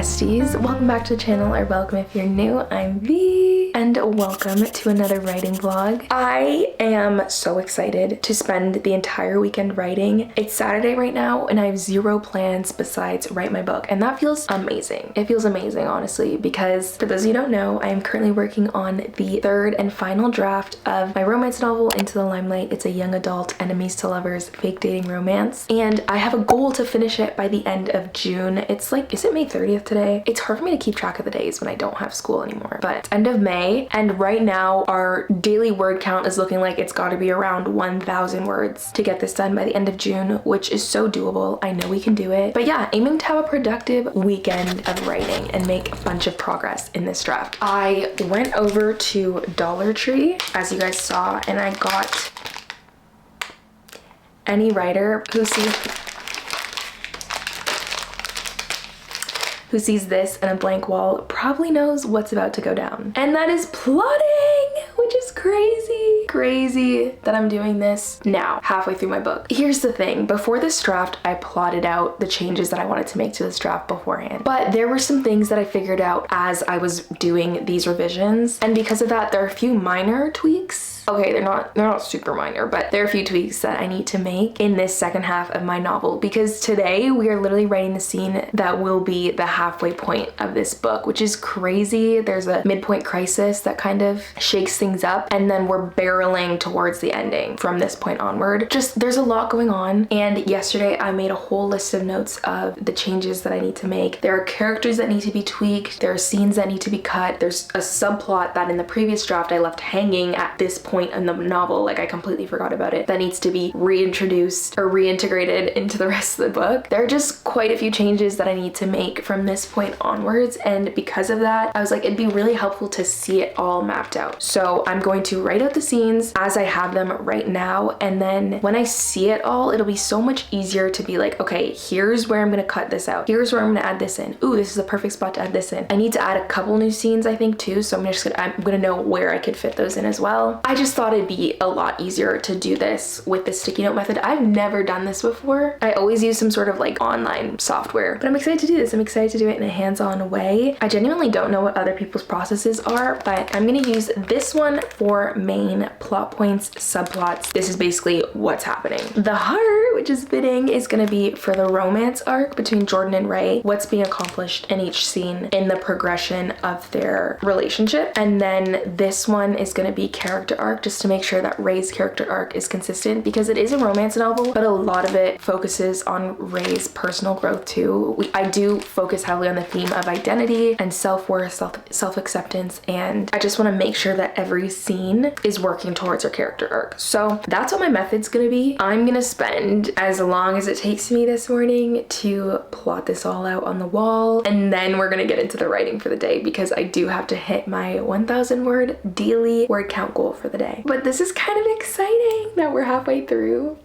besties, welcome back to the channel, or welcome if you're new. I'm V, and welcome to another writing vlog. I am so excited to spend the entire weekend writing. It's Saturday right now and I have zero plans besides write my book, and that feels amazing. It feels amazing, honestly, because for those of you who don't know, I am currently working on the third and final draft of my romance novel, Into the Limelight. It's a young adult enemies to lovers fake dating romance, and I have a goal to finish it by the end of June. It's like, is it May 30th today? It's hard for me to keep track of the days when I don't have school anymore, but it's end of May, and right now our daily word count is looking like it's got to be around 1,000 words to get this done by the end of June, which is so doable. I know we can do it. But yeah, aiming to have a productive weekend of writing and make a bunch of progress in this draft. I went over to Dollar Tree, as you guys saw, and I got any writer who sees this and a blank wall probably knows what's about to go down. And that is plotting, which is crazy that I'm doing this now, halfway through my book. Here's the thing, before this draft, I plotted out the changes that I wanted to make to this draft beforehand. But there were some things that I figured out as I was doing these revisions. And because of that, there are a few minor tweaks. Okay, they're not super minor, but there are a few tweaks that I need to make in this second half of my novel, because today we are literally writing the scene that will be the halfway point of this book, which is crazy. There's a midpoint crisis that kind of shakes things up, and then we're barreling towards the ending from this point onward. Just, there's a lot going on, and yesterday I made a whole list of notes of the changes that I need to make. There are characters that need to be tweaked, there are scenes that need to be cut, there's a subplot that in the previous draft I left hanging at this point in the novel, like I completely forgot about it, that needs to be reintroduced or reintegrated into the rest of the book. There are just quite a few changes that I need to make from this point onwards, and because of that, I was like, it'd be really helpful to see it all mapped out. So I'm going to write out the scenes as I have them right now, and then when I see it all, it'll be so much easier to be like, okay, here's where I'm gonna cut this out, here's where I'm gonna add this in, ooh, this is a perfect spot to add this in. I need to add a couple new scenes, I think, too, so I'm gonna know where I could fit those in as well. I just thought it'd be a lot easier to do this with the sticky note method. I've never done this before. I always use some sort of like online software, but I'm excited to do this. I'm excited to do it in a hands-on way. I genuinely don't know what other people's processes are, but I'm gonna use this one for main plot points, subplots. This is basically what's happening. The heart, which is fitting, is gonna be for the romance arc between Jordan and Ray, what's being accomplished in each scene in the progression of their relationship. And then this one is gonna be character arc, just to make sure that Ray's character arc is consistent, because it is a romance novel, but a lot of it focuses on Ray's personal growth too. I do focus heavily on the theme of identity and self-worth, self-acceptance, and I just want to make sure that every scene is working towards her character arc. So that's what my method's gonna be. I'm gonna spend as long as it takes me this morning to plot this all out on the wall, and then we're gonna get into the writing for the day, because I do have to hit my 1,000 word daily word count goal for the day. But this is kind of exciting that we're halfway through.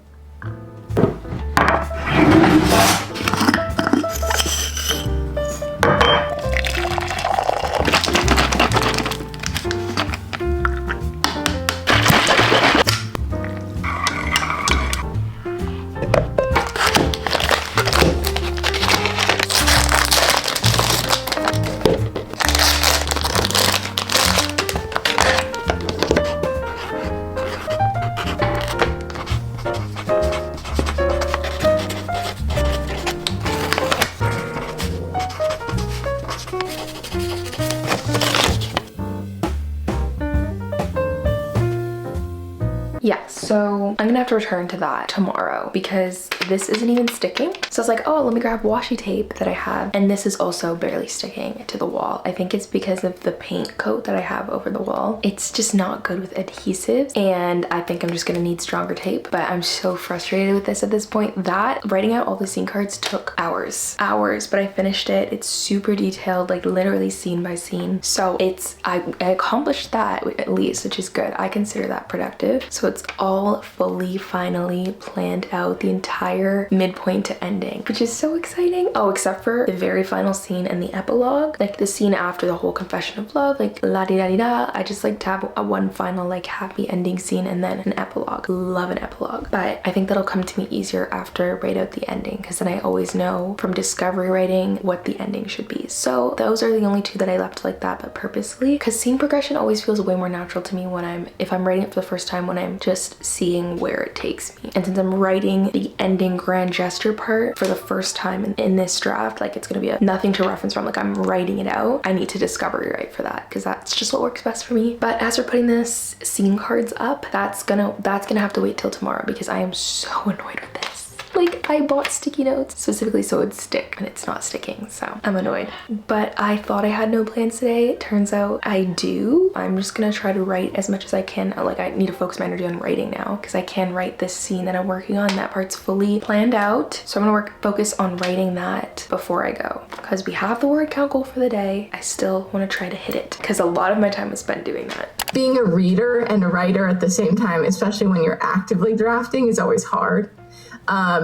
Yeah, so I'm gonna have to return to that tomorrow because this isn't even sticking. So I was like, oh, let me grab washi tape that I have, and this is also barely sticking to the wall. I think it's because of the paint coat that I have over the wall. It's just not good with adhesives, and I think I'm just gonna need stronger tape, but I'm so frustrated with this at this point. That writing out all the scene cards took hours, but I finished it. It's super detailed, like literally scene by scene. So I accomplished that at least, which is good. I consider that productive. So it's all fully finally planned out, the entire midpoint to ending, which is so exciting. Oh, except for the very final scene and the epilogue, like the scene after the whole confession of love, like la di da di da. I just like to have a one final like happy ending scene and then an epilogue. Love an epilogue. But I think that'll come to me easier after I write out the ending, because then I always know from discovery writing what the ending should be. So those are the only two that I left like that, but purposely, because scene progression always feels way more natural to me when if I'm writing it for the first time, when I'm just seeing where it takes me. And since I'm writing the ending grand gesture part for the first time in this draft, like it's gonna be nothing to reference from, like I'm writing it out, I need to discovery write for that, because that's just what works best for me. But as we're putting this scene cards up, that's gonna have to wait till tomorrow, because I am so annoyed with this. Like, I bought sticky notes specifically so it'd stick, and it's not sticking, so I'm annoyed. But I thought I had no plans today. It turns out I do. I'm just gonna try to write as much as I can. Like, I need to focus my energy on writing now, because I can write this scene that I'm working on. That part's fully planned out, so I'm gonna focus on writing that before I go, because we have the word count goal for the day. I still want to try to hit it, because a lot of my time was spent doing that. Being a reader and a writer at the same time, especially when you're actively drafting, is always hard.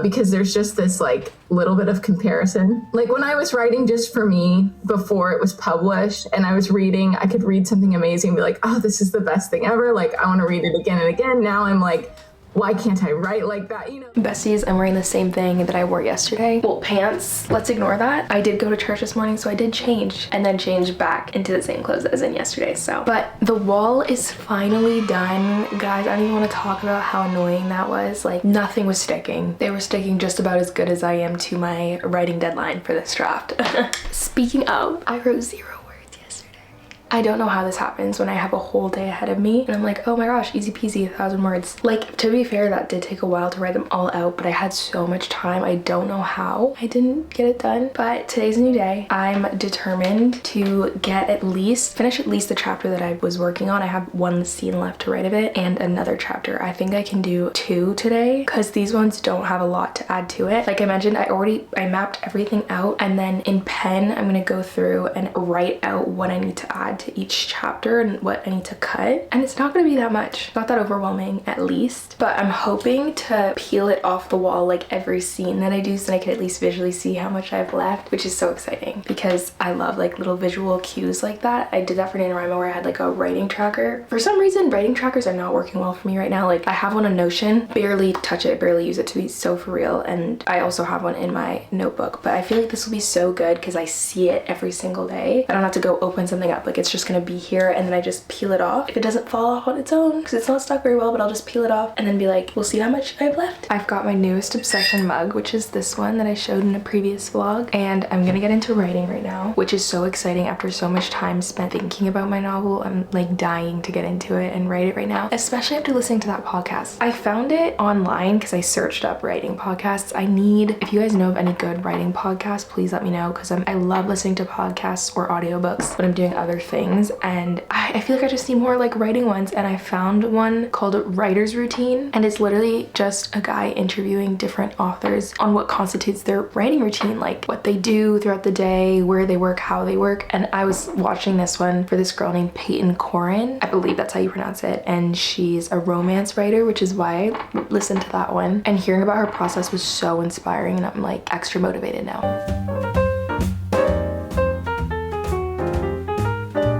Because there's just this like little bit of comparison. Like when I was writing just for me before it was published and I was reading, I could read something amazing and be like, oh, this is the best thing ever. Like I want to read it again and again. Now I'm like, why can't I write like that, you know? Besties, I'm wearing the same thing that I wore yesterday. Well, pants, let's ignore that. I did go to church this morning, so I did change and then change back into the same clothes as in yesterday, so. But the wall is finally done. Guys, I don't even want to talk about how annoying that was. Like, nothing was sticking. They were sticking just about as good as I am to my writing deadline for this draft. Speaking of, I wrote 0 words yesterday. I don't know how this happens when I have a whole day ahead of me and I'm like, oh my gosh, easy peasy, 1,000 words. Like, to be fair, that did take a while to write them all out, but I had so much time. I don't know how I didn't get it done, but today's a new day. I'm determined to finish at least the chapter that I was working on. I have one scene left to write of it and another chapter. I think I can do 2 today, because these ones don't have a lot to add to it. Like I mentioned, I mapped everything out, and then in pen, I'm gonna go through and write out what I need to add to each chapter and what I need to cut, and it's not gonna be that much, not that overwhelming at least, but I'm hoping to peel it off the wall like every scene that I do, so I can at least visually see how much I've left, which is so exciting because I love like little visual cues like that. I did that for NaNoWriMo where I had like a writing tracker. For some reason, writing trackers are not working well for me right now. Like I have one on Notion, barely touch it, barely use it, to be so for real, and I also have one in my notebook, but I feel like this will be so good because I see it every single day. I don't have to go open something up, like it's just gonna be here and then I just peel it off. If it doesn't fall off on its own, because it's not stuck very well, but I'll just peel it off and then be like, we'll see how much I have left. I've got my newest obsession mug, which is this one that I showed in a previous vlog, and I'm gonna get into writing right now, which is so exciting after so much time spent thinking about my novel. I'm like dying to get into it and write it right now, especially after listening to that podcast. I found it online because I searched up writing podcasts. If you guys know of any good writing podcasts, please let me know, because I love listening to podcasts or audiobooks when I'm doing other things, and I feel like I just need more like writing ones, and I found one called Writer's Routine, and it's literally just a guy interviewing different authors on what constitutes their writing routine, like what they do throughout the day, where they work, how they work. And I was watching this one for this girl named Peyton Corin, I believe that's how you pronounce it, and she's a romance writer, which is why I listened to that one, and hearing about her process was so inspiring, and I'm like extra motivated now.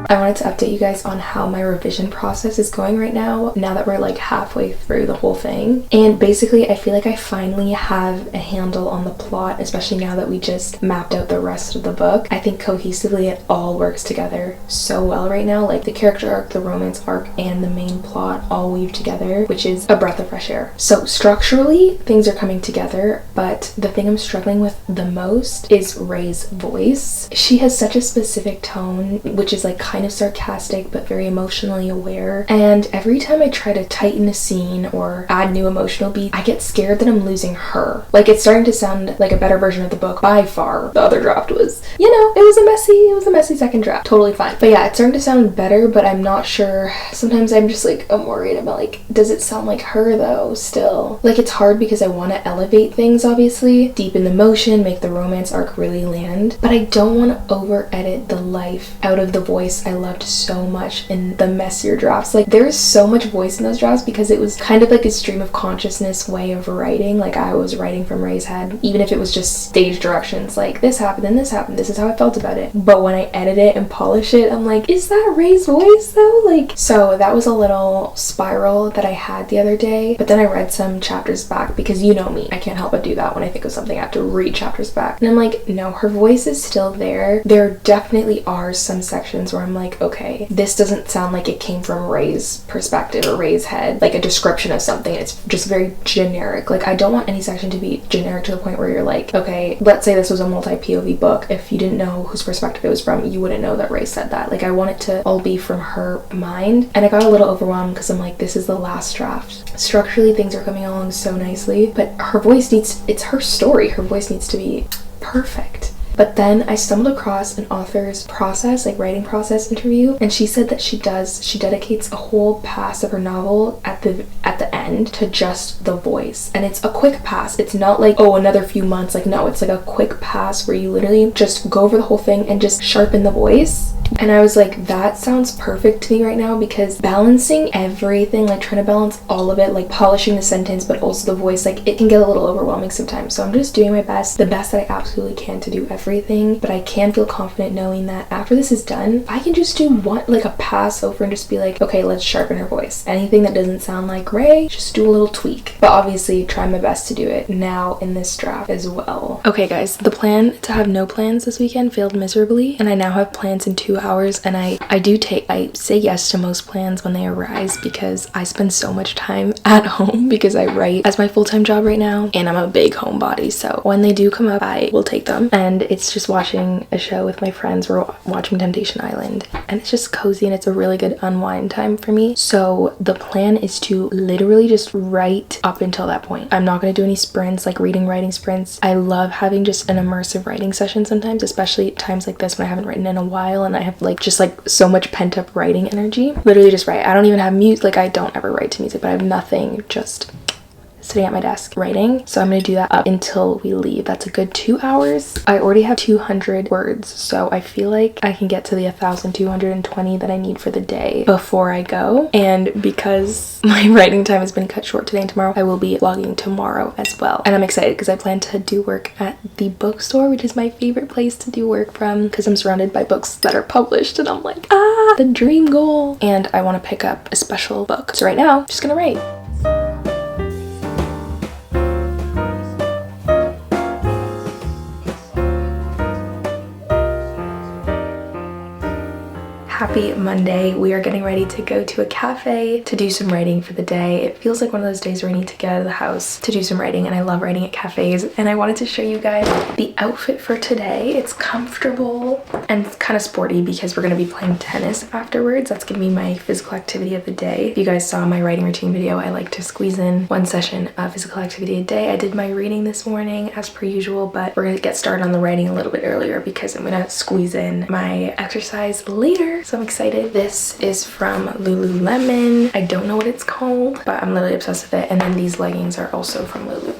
I wanted to update you guys on how my revision process is going right now that we're like halfway through the whole thing. And basically, I feel like I finally have a handle on the plot, especially now that we just mapped out the rest of the book. I think cohesively it all works together so well right now. Like the character arc, the romance arc, and the main plot all weave together, which is a breath of fresh air. So structurally, things are coming together, but the thing I'm struggling with the most is Ray's voice. She has such a specific tone, which is like kind of sarcastic but very emotionally aware, and every time I try to tighten a scene or add new emotional beats, I get scared that I'm losing her. Like it's starting to sound like a better version of the book by far. The other draft was, you know, it was a messy second draft, totally fine, but yeah, it's starting to sound better, but I'm not sure. Sometimes I'm just like, I'm worried about like, does it sound like her though still? Like it's hard because I want to elevate things, obviously, deepen the emotion, make the romance arc really land, but I don't want to over edit the life out of the voice voice I loved so much in the messier drafts. Like there was so much voice in those drafts because it was kind of like a stream of consciousness way of writing. Like I was writing from Ray's head, even if it was just stage directions, like this happened, then this happened, this is how I felt about it. But when I edit it and polish it, I'm like, is that Ray's voice though? Like, so that was a little spiral that I had the other day. But then I read some chapters back because you know me, I can't help but do that. When I think of something, I have to read chapters back. And I'm like, no, her voice is still there. There definitely are some sections where I'm like, okay, this doesn't sound like it came from Ray's perspective or Ray's head, like a description of something. It's just very generic. Like I don't want any section to be generic to the point where you're like, okay, let's say this was a multi-POV book. If you didn't know whose perspective it was from, you wouldn't know that Ray said that. Like I want it to all be from her mind. And I got a little overwhelmed because I'm like, this is the last draft. Structurally, things are coming along so nicely, but her voice needs, it's her story. Her voice needs to be perfect. But then I stumbled across an author's process, like writing process interview, and she said that she dedicates a whole pass of her novel at the end to just the voice. And it's a quick pass. It's not like, oh, another few months. Like, no, it's like a quick pass where you literally just go over the whole thing and just sharpen the voice. And I was like, that sounds perfect to me right now, because balancing everything, like trying to balance all of it, like polishing the sentence but also the voice, like it can get a little overwhelming sometimes. So I'm just doing my best, the best that I absolutely can to do everything. But I can feel confident knowing that after this is done, I can just do one, like a pass over and just be like, okay, let's sharpen her voice. Anything that doesn't sound like Ray, just do a little tweak. But obviously try my best to do it now in this draft as well. Okay guys, the plan to have no plans this weekend failed miserably, and I now have plans in 2 hours. And I say yes to most plans when they arise, because I spend so much time at home because I write as my full-time job right now, and I'm a big homebody. So when they do come up, I will take them. And it's just watching a show with my friends. We're watching Temptation Island, and it's just cozy and it's a really good unwind time for me. So the plan is to literally just write up until that point. I'm not going to do any sprints, like writing sprints. I love having just an immersive writing session sometimes, especially times like this when I haven't written in a while and I have just like so much pent up writing energy. Literally just write. I don't even have music. Like I don't ever write to music, but I have nothing, just sitting at my desk writing. So I'm gonna do that up until we leave. That's a good 2 hours. I already have 200 words, so I feel like I can get to the 1,220 that I need for the day before I go. And because my writing time has been cut short today and tomorrow, I will be vlogging tomorrow as well. And I'm excited because I plan to do work at the bookstore, which is my favorite place to do work from, because I'm surrounded by books that are published and I'm like, ah, the dream goal. And I want to pick up a special book. So right now, I'm just gonna write. Happy Monday. We are getting ready to go to a cafe to do some writing for the day. It feels like one of those days where I need to get out of the house to do some writing, and I love writing at cafes. And I wanted to show you guys the outfit for today. It's comfortable and kind of sporty because we're going to be playing tennis afterwards. That's going to be my physical activity of the day. If you guys saw my writing routine video, I like to squeeze in one session of physical activity a day. I did my reading this morning as per usual, but we're going to get started on the writing a little bit earlier because I'm going to squeeze in my exercise later. So I'm excited. This is from Lululemon. I don't know what it's called, but I'm literally obsessed with it. And then these leggings are also from Lulu.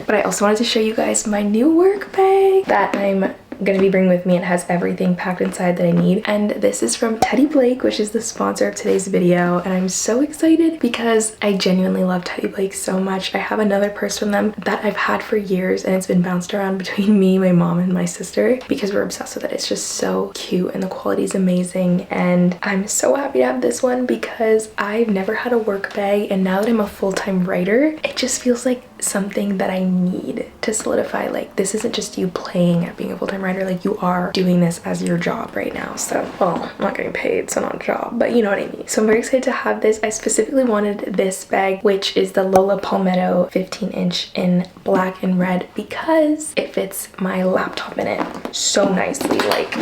But I also wanted to show you guys my new work bag that I'm gonna be bringing with me. It has everything packed inside that I need, and this is from Teddy Blake, which is the sponsor of today's video. And I'm so excited because I genuinely love Teddy Blake so much. I have another purse from them that I've had for years, and it's been bounced around between me, my mom, and my sister because we're obsessed with it. It's just so cute and the quality is amazing, and I'm so happy to have this one because I've never had a work bag, and now that I'm a full-time writer, it just feels like something that I need to solidify, like this isn't just you playing at being a full-time writer, like you are doing this as your job right now. So, well, I'm not getting paid, so not a job, but you know what I mean. So I'm very excited to have this. I specifically wanted this bag, which is the Lola Palmetto 15-inch in black and red, because it fits my laptop in it so nicely, like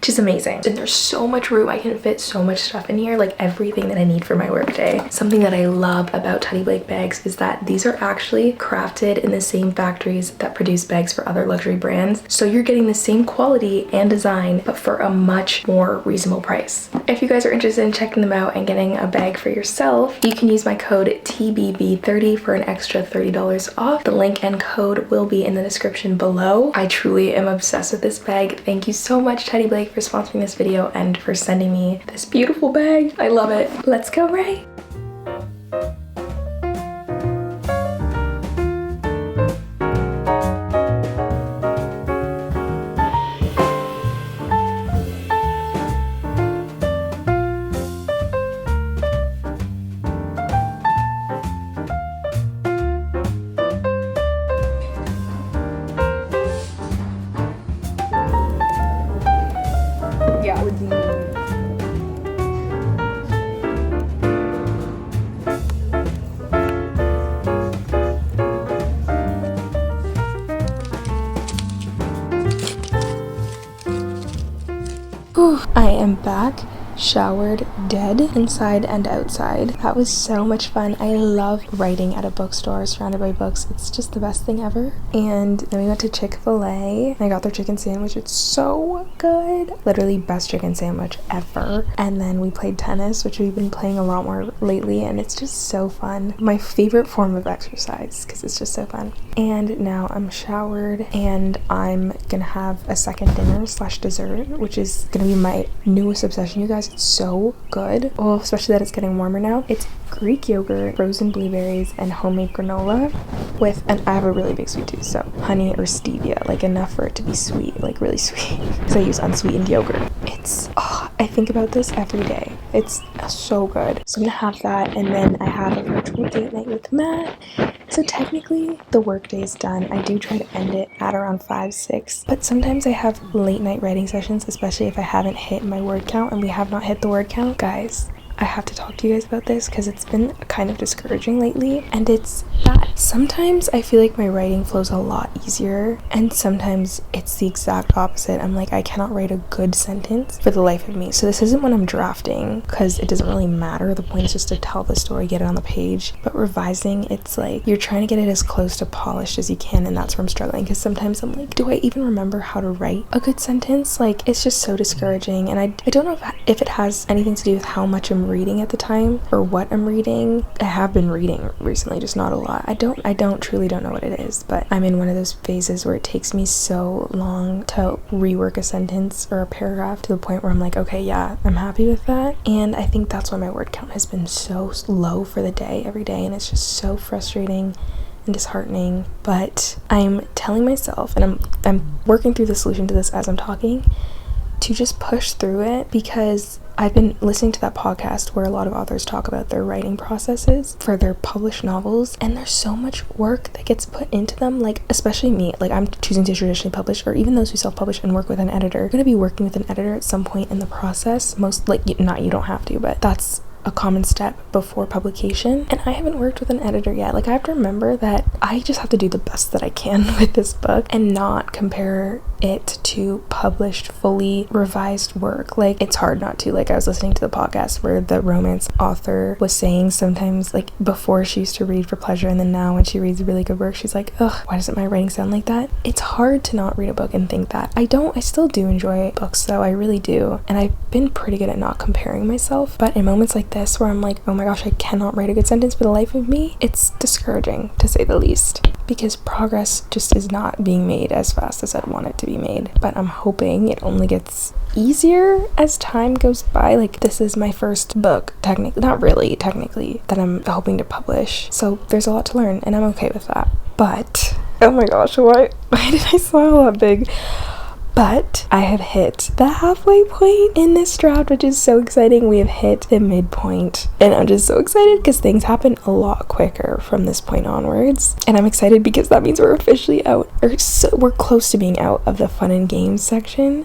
just amazing. And there's so much room. I can fit so much stuff in here, like everything that I need for my workday. Something that I love about Teddy Blake bags is that these are actually crafted in the same factories that produce bags for other luxury brands. So you're getting the same quality and design, but for a much more reasonable price. If you guys are interested in checking them out and getting a bag for yourself, you can use my code TBB30 for an extra $30 off. The link and code will be in the description below. I truly am obsessed with this bag. Thank you so much, Teddy Blake, for sponsoring this video and for sending me this beautiful bag. I love it. Let's go, Ray. I am back, showered, dead inside and outside. That was so much fun. I love writing at a bookstore surrounded by books. It's just the best thing ever. And then we went to Chick-fil-A. I got their chicken sandwich. It's so good. Literally best chicken sandwich ever. And then we played tennis, which we've been playing a lot more lately, and it's just so fun. My favorite form of exercise because it's just so fun. And now I'm showered and I'm gonna have a second dinner / dessert, which is gonna be my newest obsession, you guys. It's so good. Well, especially that it's getting warmer now. It's Greek yogurt, frozen blueberries, and homemade granola with, and I have a really big sweet tooth, so honey or stevia, like enough for it to be sweet, like really sweet, because I use unsweetened yogurt. It's, oh, I think about this every day. It's so good. So I'm gonna have that, and then I have a virtual date night with Matt. So technically the work day is done. I do try to end it at around 5-6, but sometimes I have late night writing sessions, especially if I haven't hit my word count, and we have not hit the word count. Guys, I have to talk to you guys about this because it's been kind of discouraging lately, and it's that sometimes I feel like my writing flows a lot easier, and sometimes it's the exact opposite. I'm like, I cannot write a good sentence for the life of me. So this isn't when I'm drafting, because it doesn't really matter. The point is just to tell the story, get it on the page. But revising, it's like you're trying to get it as close to polished as you can, and that's where I'm struggling, because sometimes I'm like, do I even remember how to write a good sentence? Like, it's just so discouraging, and I don't know if it has anything to do with how much I'm reading at the time or what I'm reading. I have been reading recently, just not a lot. I truly don't know what it is, but I'm in one of those phases where it takes me so long to rework a sentence or a paragraph to the point where I'm like, okay, yeah, I'm happy with that. And I think that's why my word count has been so low for the day every day, and it's just so frustrating and disheartening. But I'm telling myself, and I'm working through the solution to this as I'm talking, to just push through it, because I've been listening to that podcast where a lot of authors talk about their writing processes for their published novels, and there's so much work that gets put into them. Like, especially me, like I'm choosing to traditionally publish, or even those who self-publish and work with an editor, you're gonna be working with an editor at some point in the process. Most, like, you don't have to, but that's a common step before publication. And I haven't worked with an editor yet. Like, I have to remember that I just have to do the best that I can with this book and not compare it to published, fully revised work. Like, it's hard not to. Like, I was listening to the podcast where the romance author was saying sometimes, like, before she used to read for pleasure, and then now when she reads really good work, she's like, ugh, why doesn't my writing sound like that? It's hard to not read a book and think that. I still do enjoy books though, I really do. And I've been pretty good at not comparing myself, but in moments like this where I'm like, oh my gosh, I cannot write a good sentence for the life of me, it's discouraging to say the least, because progress just is not being made as fast as I'd want it to be made. But I'm hoping it only gets easier as time goes by. Like, this is my first book, technically, that I'm hoping to publish, so there's a lot to learn, and I'm okay with that. But oh my gosh, why did I smile that big? But I have hit the halfway point in this draft, which is so exciting. We have hit the midpoint, and I'm just so excited because things happen a lot quicker from this point onwards. And I'm excited because that means we're officially out, we're close to being out of the fun and games section.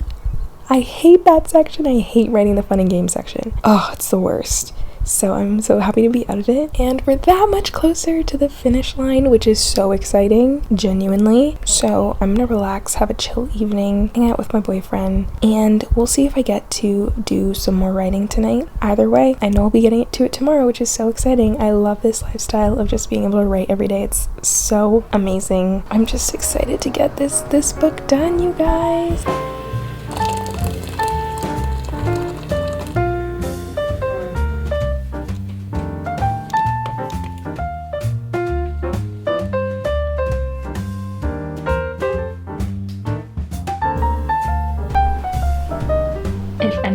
I hate that section. I hate writing the fun and games section. Oh, it's the worst. So I'm so happy to be out of it, and we're that much closer to the finish line, which is so exciting, genuinely. So I'm gonna relax, have a chill evening, hang out with my boyfriend, and we'll see if I get to do some more writing tonight. Either way, I know I'll be getting to it tomorrow, which is so exciting. I love this lifestyle of just being able to write every day. It's so amazing. I'm just excited to get this book done, you guys.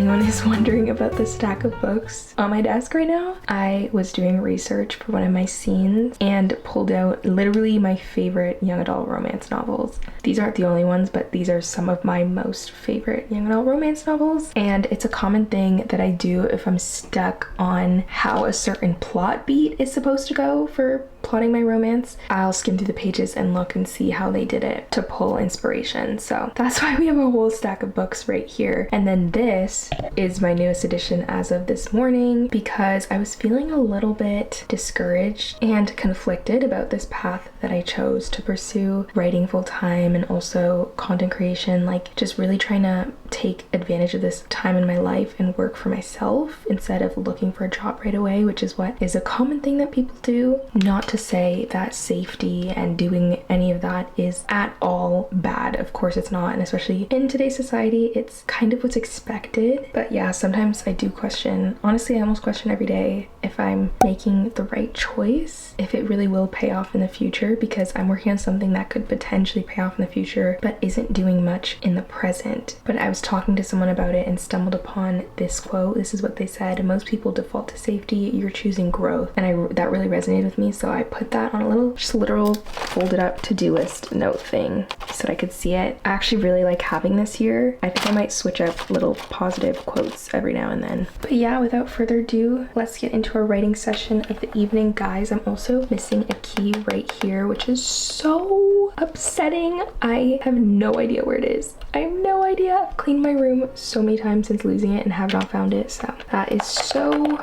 anyone is wondering about the stack of books on my desk right now, I was doing research for one of my scenes and pulled out literally my favorite young adult romance novels. These aren't the only ones, but these are some of my most favorite young adult romance novels. And it's a common thing that I do if I'm stuck on how a certain plot beat is supposed to go for plotting my romance. I'll skim through the pages and look and see how they did it to pull inspiration. So that's why we have a whole stack of books right here. And then this is my newest edition as of this morning, because I was feeling a little bit discouraged and conflicted about this path that I chose to pursue, writing full time and also content creation, like just really trying to take advantage of this time in my life and work for myself instead of looking for a job right away, which is what is a common thing that people do. Not to say that safety and doing any of that is at all bad. Of course it's not, and especially in today's society, it's kind of what's expected. But yeah, sometimes I do question, honestly, I almost question every day if I'm making the right choice, if it really will pay off in the future, because I'm working on something that could potentially pay off in the future, but isn't doing much in the present. But I was talking to someone about it and stumbled upon this quote. This is what they said: most people default to safety, you're choosing growth. And that really resonated with me, so I put that on a little, just literal folded up to-do list note thing so that I could see it. I actually really like having this here. I think I might switch up little positive quotes every now and then. But yeah, without further ado, let's get into our writing session of the evening. Guys, I'm also missing a key right here, which is so upsetting. I have no idea where it is. I have no idea. I've cleaned my room so many times since losing it and have not found it, so that is so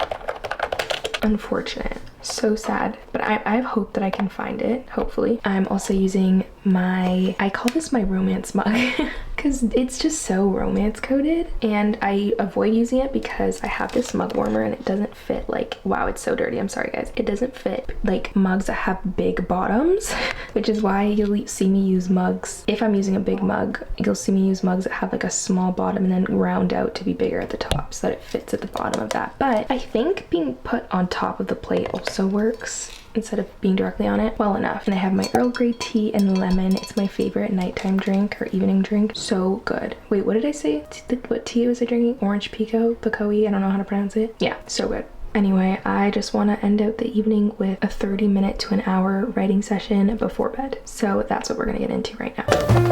unfortunate. So sad, but I have hope that I can find it, hopefully. I'm also using I call this my romance mug because it's just so romance coded, and I avoid using it because I have this mug warmer and it doesn't fit, like, wow, it's so dirty, I'm sorry guys. It doesn't fit like mugs that have big bottoms, which is why you'll see me use mugs. If I'm using a big mug, you'll see me use mugs that have like a small bottom and then round out to be bigger at the top so that it fits at the bottom of that. But I think being put on top of the plate also works instead of being directly on it well enough. And I have my Earl Grey tea and lemon. It's my favorite nighttime drink or evening drink. So good. Wait, what did I say? What tea was I drinking? Orange Pico-y? I don't know how to pronounce it. Yeah, so good. Anyway, I just want to end out the evening with a 30-minute to an hour writing session before bed. So that's what we're gonna get into right now.